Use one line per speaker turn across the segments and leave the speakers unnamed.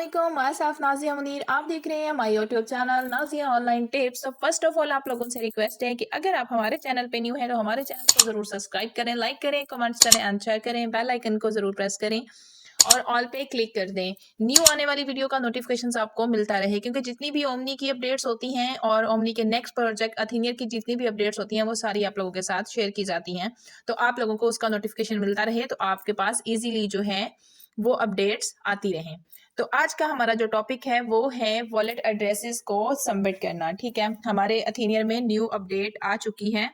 अस्सलामुअलैकुम, आसाफ नाज़िया मुनीर। आप देख रहे हैं my YouTube channel Nazia online tips. तो फर्स्ट ऑफ ऑल आप लोगों से रिक्वेस्ट है कि अगर आप हमारे चैनल पे न्यू हैं तो हमारे चैनल को ज़रूर सब्सक्राइब करें, लाइक करें, कमेंट्स करें एंड शेयर करें। बेल आइकन को ज़रूर प्रेस करें और ऑल पे क्लिक कर दें। न्यू आने वाली वीडियो का नोटिफिकेशन आपको मिलता रहे, क्योंकि जितनी भी ओमनी की अपडेट्स होती हैं और ओमनी के नेक्स्ट प्रोजेक्ट अथीनियर की जितनी भी अपडेट्स होती हैं वो सारी आप लोगों के साथ शेयर की जाती हैं। तो आप लोगों को उसका नोटिफिकेशन मिलता रहे तो आपके पास ईजिली जो है वो अपडेट्स आती रहें। तो आज का हमारा जो टॉपिक है वो है वॉलेट एड्रेसेस को सबमिट करना। ठीक है, हमारे अथीनियर में न्यू अपडेट आ चुकी है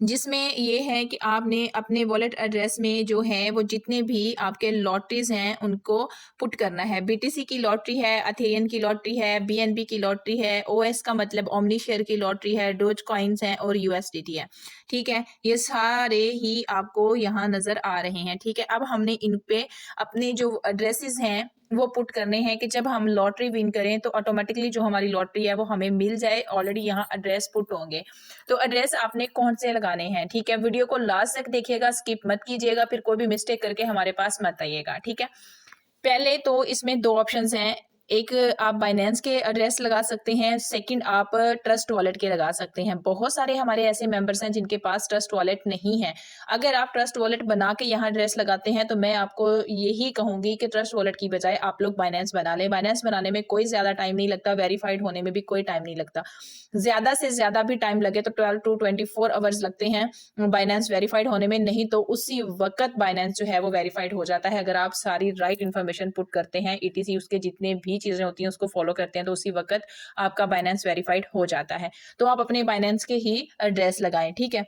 जिसमें ये है कि आपने अपने वॉलेट एड्रेस में जो है वो जितने भी आपके लॉटरीज हैं उनको पुट करना है। बीटीसी की लॉटरी है, अथेरियन की लॉटरी है, बीएनबी की लॉटरी है, ओएस का मतलब ओमनी शेयर की लॉटरी है, डोज कॉइन्स हैं और यूएसडीटी है। ठीक है, ये सारे ही आपको यहाँ नजर आ रहे हैं। ठीक है, अब हमने इन पे अपने जो एड्रेसेस हैं वो पुट करने हैं कि जब हम लॉटरी विन करें तो ऑटोमेटिकली जो हमारी लॉटरी है वो हमें मिल जाए। ऑलरेडी यहाँ एड्रेस पुट होंगे, तो एड्रेस आपने कौन से लगाने हैं। ठीक है, वीडियो को लास्ट तक देखिएगा, स्किप मत कीजिएगा, फिर कोई भी मिस्टेक करके हमारे पास मत आइएगा। ठीक है, पहले तो इसमें दो ऑप्शंस हैं। एक आप बाइनेंस के एड्रेस लगा सकते हैं, सेकंड आप ट्रस्ट वॉलेट के लगा सकते हैं। बहुत सारे हमारे ऐसे मेंबर्स हैं जिनके पास ट्रस्ट वॉलेट नहीं है। अगर आप ट्रस्ट वॉलेट बना के यहाँ एड्रेस लगाते हैं तो मैं आपको यही कहूंगी कि ट्रस्ट वॉलेट की बजाय आप लोग बाइनेंस बना लें। बाइनेंस बनाने में कोई ज्यादा टाइम नहीं लगता, वेरीफाइड होने में भी कोई टाइम नहीं लगता। ज्यादा से ज्यादा भी टाइम लगे तो 12 to 24 आवर्स लगते हैं बाइनेंस वेरीफाइड होने में, नहीं तो उसी वक्त बाइनेंस जो है वो वेरीफाइड हो जाता है। अगर आप सारी राइट इन्फॉर्मेशन पुट करते हैं, ईटीसी उसके जितने भी चीजें होती हैं उसको फॉलो करते हैं, तो उसी वक्त आपका बाइनेंस वेरीफाइड हो जाता है। तो आप अपने बाइनेंस के ही एड्रेस लगाएं। ठीक है,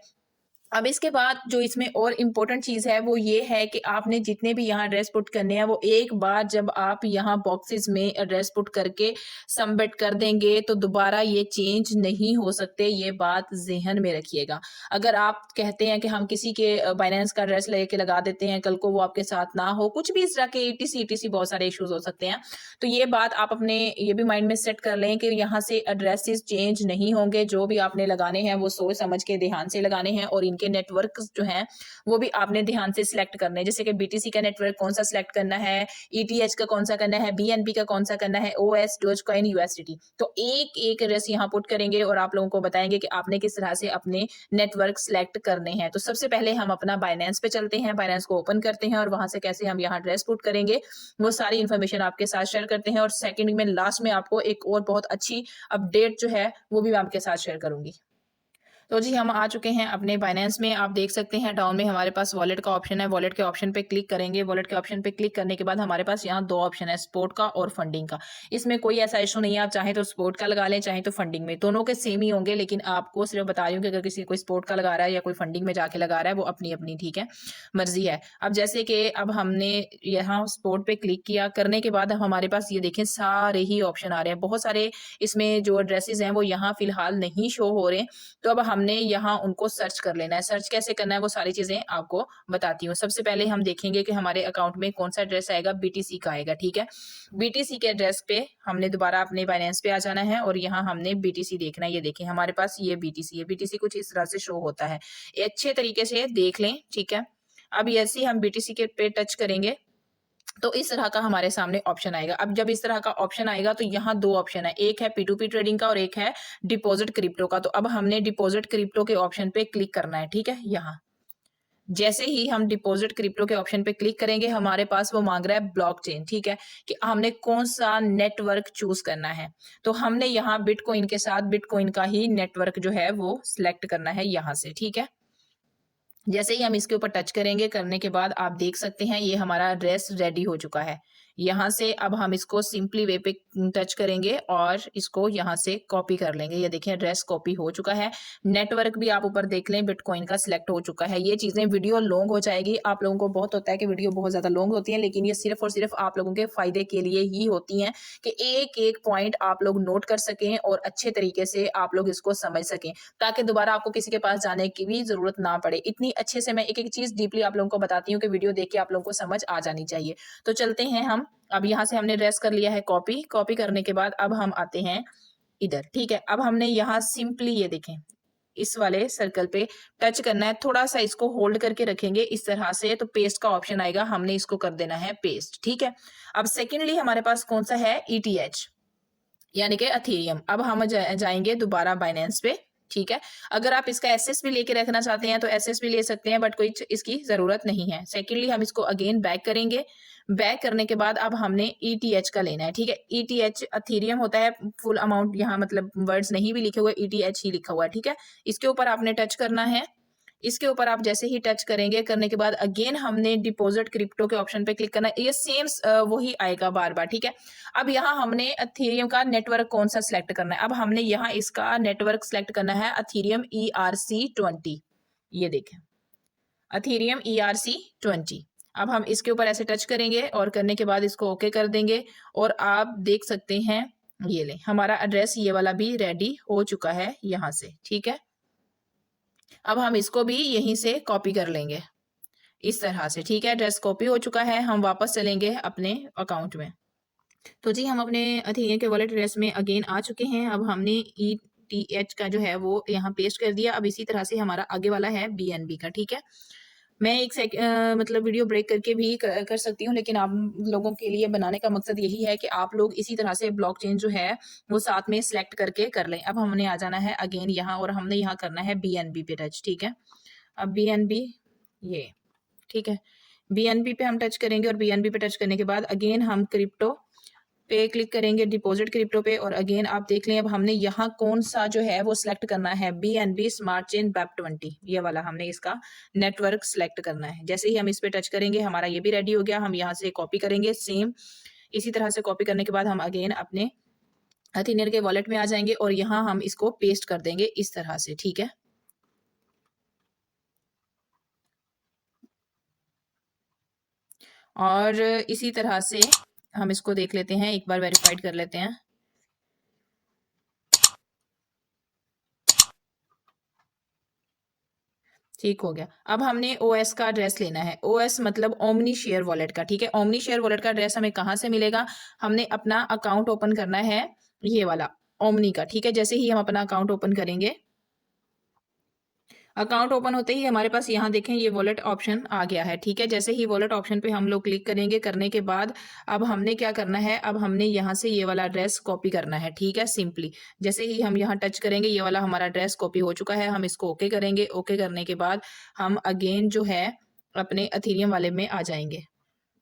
अब इसके बाद जो इसमें और इम्पोर्टेंट चीज है वो ये है कि आपने जितने भी यहाँ एड्रेस पुट करने हैं वो एक बार जब आप यहाँ बॉक्सेस में एड्रेस पुट करके सबमिट कर देंगे तो दोबारा ये चेंज नहीं हो सकते। ये बात जहन में रखिएगा। अगर आप कहते हैं कि हम किसी के बाइनेंस का एड्रेस लेके लगा देते हैं, कल को वो आपके साथ ना हो, कुछ भी इस तरह के ईटीसी ईटीसी बहुत सारे इश्यूज हो सकते हैं, तो ये बात आप अपने ये भी माइंड में सेट कर लें कि यहाँ से एड्रेसेस चेंज नहीं होंगे। जो भी आपने लगाने हैं वो सोच समझ के ध्यान से लगाने हैं और इनके नेटवर्क जो हैं वो भी आपने ध्यान से सिलेक्ट करने हैं। जैसे कि बीटीसी का नेटवर्क कौन सा सिलेक्ट करना है, ईटीएच का कौन सा करना है, बीएनबी का कौन सा करना है, ओएस, डोजकॉइन, यूएसडीटी। तो एक एक एड्रेस यहाँ पुट करेंगे और आप लोगों को बताएंगे कि आपने किस तरह से अपने नेटवर्क सिलेक्ट करने हैं। तो सबसे पहले हम अपना बाइनेंस पे चलते हैं, बाइनेंस को ओपन करते हैं और वहां से कैसे हम यहाँ एड्रेस पुट करेंगे वो सारी इन्फॉर्मेशन आपके साथ शेयर करते हैं। और सेकंड में लास्ट में आपको एक और बहुत अच्छी अपडेट जो है वो भी मैं आपके साथ शेयर करूंगी। तो जी हम आ चुके हैं अपने बाइनेंस में। आप देख सकते हैं डाउन में हमारे पास वॉलेट का ऑप्शन है। वॉलेट के ऑप्शन पे क्लिक करेंगे। वॉलेट के ऑप्शन पे क्लिक करने के बाद हमारे पास यहाँ दो ऑप्शन है, स्पोर्ट का और फंडिंग का। इसमें कोई ऐसा इशू नहीं है, आप चाहे तो स्पोर्ट का लगा लें चाहे तो फंडिंग में, दोनों के सेम ही होंगे। लेकिन आपको सिर्फ बता रही हूँ कि अगर किसी कोई स्पोर्ट का लगा रहा है या कोई फंडिंग में जाके लगा रहा है वो अपनी अपनी ठीक है मर्जी है। अब जैसे कि अब हमने यहाँ स्पोर्ट पे क्लिक किया, करने के बाद हमारे पास ये देखें सारे ही ऑप्शन आ रहे हैं। बहुत सारे इसमें जो एड्रेसेस हैं वो यहाँ फिलहाल नहीं शो हो रहे, तो अब हमने यहाँ उनको सर्च कर लेना है। सर्च कैसे करना है वो सारी चीजें आपको बताती हूँ। सबसे पहले हम देखेंगे कि हमारे अकाउंट में कौन सा एड्रेस आएगा, बीटीसी का आएगा। ठीक है, बीटीसी के एड्रेस पे हमने दोबारा अपने बाइनेंस पे आ जाना है और यहाँ हमने बीटीसी देखना है। ये देखें हमारे पास ये बीटीसी है। बीटीसी कुछ इस तरह से शो होता है, ये अच्छे तरीके से देख लें। ठीक है, अब ऐसे ही हम बीटीसी के पे टच करेंगे तो इस तरह का हमारे सामने ऑप्शन आएगा। अब जब इस तरह का ऑप्शन आएगा तो यहाँ दो ऑप्शन है, एक है P2P ट्रेडिंग का और एक है डिपॉजिट क्रिप्टो का। तो अब हमने डिपॉजिट क्रिप्टो के ऑप्शन पे क्लिक करना है। ठीक है, यहाँ जैसे ही हम डिपॉजिट क्रिप्टो के ऑप्शन पे क्लिक करेंगे हमारे पास वो मांग रहा है ब्लॉकचेन। ठीक है, कि हमने कौन सा नेटवर्क चूज करना है। तो हमने यहाँ बिटकॉइन के साथ बिटकॉइन का ही नेटवर्क जो है वो सिलेक्ट करना है यहाँ से। ठीक है, जैसे ही हम इसके ऊपर टच करेंगे, करने के बाद आप देख सकते हैं ये हमारा एड्रेस रेडी हो चुका है। यहाँ से अब हम इसको सिंपली वे पे टच करेंगे और इसको यहाँ से कॉपी कर लेंगे। ये देखिए एड्रेस कॉपी हो चुका है। नेटवर्क भी आप ऊपर देख लें बिटकॉइन का सिलेक्ट हो चुका है। ये चीजें वीडियो लॉन्ग हो जाएगी, आप लोगों को बहुत होता है कि वीडियो बहुत ज्यादा लॉन्ग होती है, लेकिन ये सिर्फ और सिर्फ आप लोगों के फायदे के लिए ही होती हैं कि एक एक पॉइंट आप लोग नोट कर सकें और अच्छे तरीके से आप लोग इसको समझ सकें, ताकि दोबारा आपको किसी के पास जाने की भी जरूरत ना पड़े। इतनी अच्छे से मैं एक एक चीज डीपली आप लोगों को बताती हूँ कि वीडियो देख के आप लोगों को समझ आ जानी चाहिए। तो चलते हैं हम, अब यहाँ से हमने एड्रेस कर लिया है कॉपी। कॉपी करने के बाद अब हम आते हैं इधर। ठीक है, अब हमने यहाँ सिंपली ये देखें इस वाले सर्कल पे टच करना है, थोड़ा सा इसको होल्ड करके रखेंगे इस तरह से, तो पेस्ट का ऑप्शन आएगा, हमने इसको कर देना है पेस्ट। ठीक है, अब सेकेंडली हमारे पास कौन सा है, ETH यानी कि अथेरियम। अब हम जाएंगे दोबारा बाइनेंस पे। ठीक है, अगर आप इसका एसएस भी लेके रखना चाहते हैं तो एसएस भी ले सकते हैं, बट कोई इसकी जरूरत नहीं है। सेकेंडली हम इसको अगेन बैक करेंगे। बैक करने के बाद अब हमने ETH का लेना है। ठीक है, ETH अथेरियम होता है, फुल अमाउंट यहाँ मतलब वर्ड्स नहीं भी लिखे हुए, ETH ही लिखा हुआ है। ठीक है, इसके ऊपर आपने टच करना है। इसके ऊपर आप जैसे ही टच करेंगे, करने के बाद अगेन हमने डिपॉजिट क्रिप्टो के ऑप्शन पे क्लिक करना है। ये सेम वही आएगा बार बार। ठीक है, अब यहाँ हमने अथेरियम का नेटवर्क कौन सा सिलेक्ट करना है। अब हमने यहाँ इसका नेटवर्क सिलेक्ट करना है अथेरियम ERC20। ये देखें, अथेरियम ERC20। अब हम इसके ऊपर ऐसे टच करेंगे और करने के बाद इसको ओके कर देंगे, और आप देख सकते हैं ये ले हमारा एड्रेस ये वाला भी रेडी हो चुका है यहाँ से। ठीक है, अब हम इसको भी यहीं से कॉपी कर लेंगे इस तरह से। ठीक है, एड्रेस कॉपी हो चुका है, हम वापस चलेंगे अपने अकाउंट में। तो जी हम अपने अथेरियम के वॉलेट एड्रेस में अगेन आ चुके हैं। अब हमने ETH का जो है वो यहाँ पेस्ट कर दिया। अब इसी तरह से हमारा आगे वाला है BNB का। ठीक है, मैं एक मतलब वीडियो ब्रेक करके भी कर सकती हूँ, लेकिन आप लोगों के लिए बनाने का मकसद यही है कि आप लोग इसी तरह से ब्लॉकचेन जो है वो साथ में सिलेक्ट करके कर लें। अब हमने आ जाना है अगेन यहाँ, और हमने यहाँ करना है BNB पे टच। ठीक है, अब BNB ये, ठीक है, BNB पे हम टच करेंगे, और BNB पे टच करने के बाद अगेन हम क्रिप्टो पे क्लिक करेंगे, डिपॉजिट क्रिप्टो पे, और अगेन आप देख लें अब हमने यहाँ कौन सा जो है वो सिलेक्ट करना है, BNB स्मार्ट चेन BEP20, ये वाला हमने इसका नेटवर्क सिलेक्ट करना है। जैसे ही हम इस पे टच करेंगे हमारा ये भी रेडी हो गया। हम यहाँ से कॉपी करेंगे सेम इसी तरह से। कॉपी करने के बाद हम अगेन अपने अथेनियर के वॉलेट में आ जाएंगे, और यहाँ हम इसको पेस्ट कर देंगे इस तरह से। ठीक है, और इसी तरह से हम इसको देख लेते हैं, एक बार वेरीफाइड कर लेते हैं। ठीक हो गया। अब हमने OS का एड्रेस लेना है। OS मतलब ओमनी शेयर वॉलेट का। ठीक है, ओमनी शेयर वॉलेट का एड्रेस हमें कहाँ से मिलेगा, हमने अपना अकाउंट ओपन करना है ये वाला ओमनी का। ठीक है, जैसे ही हम अपना अकाउंट ओपन करेंगे, अकाउंट ओपन होते ही हमारे पास यहाँ देखें ये वॉलेट ऑप्शन आ गया है। ठीक है, जैसे ही वॉलेट ऑप्शन पे हम लोग क्लिक करेंगे, करने के बाद अब हमने क्या करना है, अब हमने यहाँ से ये वाला एड्रेस कॉपी करना है। ठीक है, सिंपली जैसे ही हम यहाँ टच करेंगे ये वाला हमारा एड्रेस कॉपी हो चुका है। हम इसको ओके करेंगे। ओके करने के बाद हम अगेन जो है अपने अथेरियम वाले में आ जाएंगे।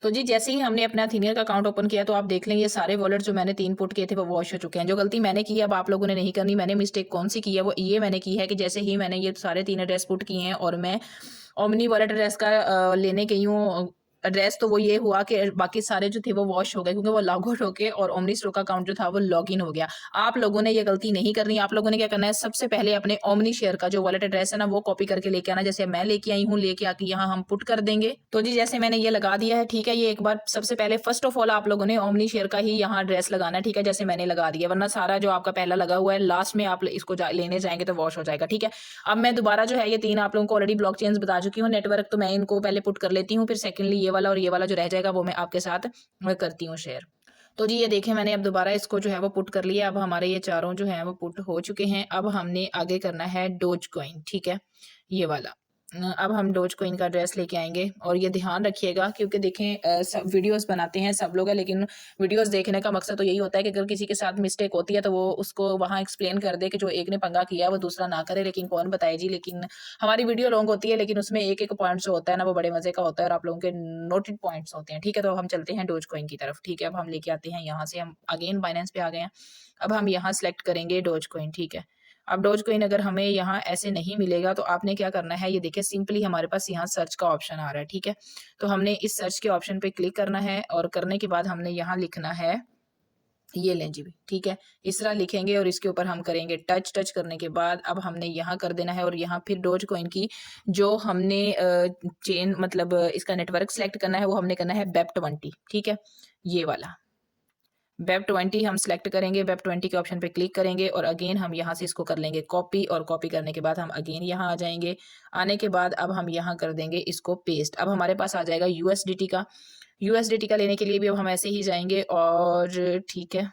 तो जी जैसे ही हमने अपना अथेनियर का अकाउंट ओपन किया, तो आप देख लें ये सारे वॉलेट जो मैंने 3 पुट किए थे वो वॉश हो चुके हैं। जो गलती मैंने की है अब आप लोगों ने नहीं करनी। मैंने मिस्टेक कौन सी की है, वो ये मैंने की है कि जैसे ही मैंने ये सारे 3 एड्रेस पुट किए हैं और मैं ओमनी वॉलेट एड्रेस का लेने गई हूँ एड्रेस, तो वो ये हुआ कि बाकी सारे जो थे वो वॉश हो गए, क्योंकि वो लॉग आउट होके और ओमनी स्टोर का अकाउंट जो था वो लॉग इन हो गया। आप लोगों ने ये गलती नहीं करनी। आप लोगों ने क्या करना है, सबसे पहले अपने ओमनी शेयर का जो वॉलेट एड्रेस है ना वो कॉपी करके लेके आना, जैसे मैं लेके आई हूँ। लेके आके यहाँ हम पुट कर देंगे। तो जी जैसे मैंने ये लगा दिया है। ठीक है, ये एक बार सबसे पहले फर्स्ट ऑफ ऑल आप लोगों ने ओमनी शेयर का ही यहाँ एड्रेस लगाना है। ठीक है, जैसे मैंने लगा दिया, वरना सारा जो आपका पहला लगा हुआ है लास्ट में आप इसको लेने जाएंगे तो वॉश हो जाएगा। ठीक है, अब मैं दोबारा जो है ये 3 आप लोगों को ऑलरेडी ब्लॉक चेन्स बता चुकी हूँ नेटवर्क, तो मैं इनको पहले पुट कर लेती हूँ, फिर सेकेंडली ये वाला और ये वाला जो रह जाएगा वो मैं आपके साथ करती हूँ शेयर। तो जी ये देखें मैंने अब दोबारा इसको जो है वो पुट कर लिया। अब हमारे ये चारों जो हैं वो पुट हो चुके हैं। अब हमने आगे करना है डोज कॉइन। ठीक है, ये वाला अब हम डोज कॉइन का एड्रेस लेके आएंगे, और ये ध्यान रखिएगा क्योंकि देखें सब वीडियोस बनाते हैं सब लोग है, लेकिन वीडियोस देखने का मकसद तो यही होता है कि अगर किसी के साथ मिस्टेक होती है तो वो उसको वहाँ एक्सप्लेन कर दे कि जो एक ने पंगा किया वो दूसरा ना करे। लेकिन कौन बताए जी, लेकिन हमारी वीडियो लॉन्ग होती है, लेकिन उसमें एक एक पॉइंट जो होता है ना वो बड़े मजे का होता है, और आप लोगों के नोटेड पॉइंट्स होते हैं। ठीक है, तो हम चलते हैं डोज कॉइन की तरफ। ठीक है, अब हम लेके आते हैं यहाँ से, हम अगेन बाइनेंस पे आ गए हैं। अब हम यहाँ सेलेक्ट करेंगे डोज कॉइन। ठीक है, अब डोज कॉइन अगर हमें यहाँ ऐसे नहीं मिलेगा तो आपने क्या करना है, ये देखिए सिंपली हमारे पास यहाँ सर्च का ऑप्शन आ रहा है। ठीक है, तो हमने इस सर्च के ऑप्शन पे क्लिक करना है, और करने के बाद हमने यहाँ लिखना है ये लें जी। ठीक है, इस तरह लिखेंगे और इसके ऊपर हम करेंगे टच। टच करने के बाद अब हमने यहाँ कर देना है, और यहाँ फिर डोज कॉइन की जो हमने चेन मतलब इसका नेटवर्क सेलेक्ट करना है वो हमने करना है BEP20। ठीक है, ये वाला BEP20 हम सेलेक्ट करेंगे। BEP20 के ऑप्शन पे क्लिक करेंगे, और अगेन हम यहाँ से इसको कर लेंगे कॉपी, और कॉपी करने के बाद हम अगेन यहाँ आ जाएंगे। आने के बाद अब हम यहाँ कर देंगे इसको पेस्ट। अब हमारे पास आ जाएगा USDT का। USDT का लेने के लिए भी अब हम ऐसे ही जाएंगे, और ठीक है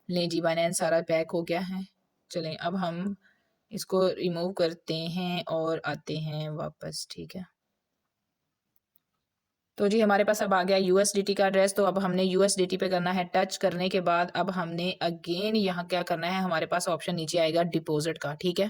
लें जी बाइनेंस सारा पैक हो गया है। चलें अब हम इसको रिमूव करते हैं और आते हैं वापस, ठीक है। तो जी हमारे पास अब आ गया यूएसडीटी का एड्रेस। तो अब हमने यूएसडीटी पे करना है टच। करने के बाद अब हमने अगेन यहाँ क्या करना है, हमारे पास ऑप्शन नीचे आएगा डिपॉजिट का, ठीक है।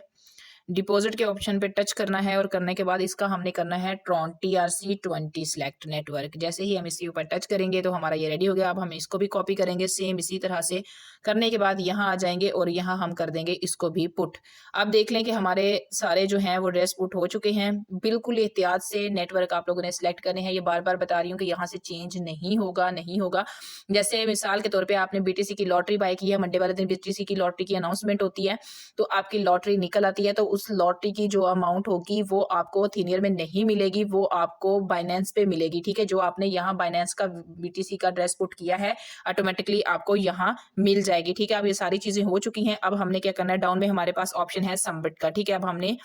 डिपॉजिट के ऑप्शन पे टच करना है और करने के बाद इसका हमने करना है ट्रॉन TRC20 सिलेक्ट नेटवर्क। जैसे ही हम इसके ऊपर टच करेंगे तो हमारा ये रेडी हो गया। अब हम इसको भी कॉपी करेंगे सेम इसी तरह से। करने के बाद यहाँ आ जाएंगे और यहाँ हम कर देंगे इसको भी पुट। अब देख लें कि हमारे सारे जो हैं वो एड्रेस पुट हो चुके हैं। बिल्कुल एहतियात से नेटवर्क आप लोगों ने सिलेक्ट करने हैं। ये बार बार बता रही हूँ कि यहाँ से चेंज नहीं होगा, नहीं होगा। जैसे मिसाल के तौर पे आपने बीटीसी की लॉटरी बाय की है, मंडे वाले दिन बीटीसी की लॉटरी की अनाउंसमेंट होती है, तो आपकी लॉटरी निकल आती है, तो उस लॉटरी की जो अमाउंट होगी वो आपको थीनियर में नहीं मिलेगी, वो आपको बाइनेंस पे मिलेगी, ठीक है। जो आपने यहाँ बाइनेंस का बीटीसी का एड्रेस पुट किया है ऑटोमेटिकली आपको यहाँ मिल जाएगी, ठीक है। अब ये सारी चीजें हो चुकी हैं। अब हमने क्या करना है, डाउन में हमारे पास ऑप्शन है सबमिट का, ठीक है। अब हमने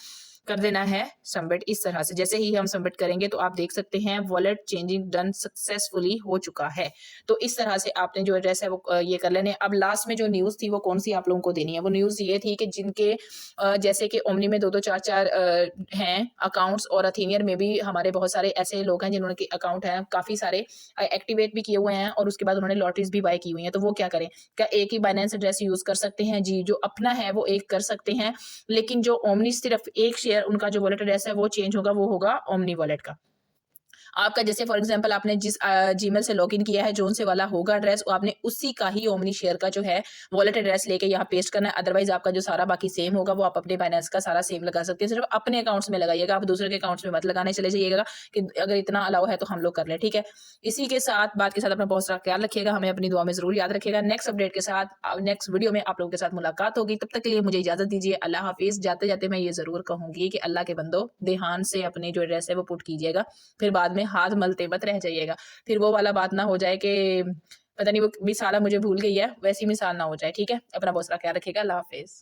कर देना है सबमिट इस तरह से। जैसे ही हम सबमिट करेंगे तो आप देख सकते हैं वॉलेट चेंजिंग डन सक्सेसफुली हो चुका है। तो इस तरह से आपने जो एड्रेस है वो ये कर लेने। अब लास्ट में जो न्यूज़ थी वो कौन सी आप लोगों को देनी है, वो न्यूज़ ये थी कि जिनके जैसे कि ओमनी में 2-2 4-4 हैं अकाउंट्स, और अथीनियर में भी हमारे बहुत सारे ऐसे लोग हैं जिन्होंने के अकाउंट हैं काफ़ी सारे एक्टिवेट भी किए हुए हैं, और उसके बाद उन्होंने लॉटरीज भी बाय की हुई हैं। तो वो क्या करें, क्या एक ही बाइनेंस एड्रेस यूज़ कर सकते हैं? जी, जो अपना है वो एक कर सकते हैं, लेकिन जो ओमनी सिर्फ एक शेयर उनका जो वॉलेट एड्रेस है वो चेंज होगा, वो होगा ओमनी वॉलेट का। आपका जैसे फॉर एग्जांपल आपने जिस जीमेल से लॉगिन किया है, जोन से वाला होगा एड्रेस, आपने उसी का ही ओमनी शेयर का जो है वॉलेट एड्रेस लेके यहाँ पेस्ट करना है। अदरवाइज आपका जो सारा बाकी सेम होगा वो आप अपने बाइनेंस का सारा सेम लगा सकते हैं। सिर्फ अपने अकाउंट्स में लगाइएगा, आप दूसरे के अकाउंट्स में मत लगाने चले जाइएगा कि अगर इतना अलाउ है तो हम लोग कर ले, ठीक है। इसी के साथ बात के साथ अपना बहुत सारा ख्याल रखिएगा, हमें अपनी दुआ में जरूर याद रखिएगा। नेक्स्ट अपडेट के साथ नेक्स्ट वीडियो में आप लोगों के साथ मुलाकात होगी। तब तक के लिए मुझे इजाजत दीजिए। अल्लाह हाफिज। जाते जाते मैं ये जरूर कहूंगी कि अल्लाह के बंदो ध्यान से अपने जो एड्रेस है वो पुट कीजिएगा, फिर बाद में हाथ मलते मत रह जाइएगा। फिर वो वाला बात ना हो जाए कि पता नहीं वो मिसाला मुझे भूल गई है, वैसी मिसाल ना हो जाए, ठीक है। अपना बहुत सारा ख्याल रखिएगा। अल्लाह हाफिज।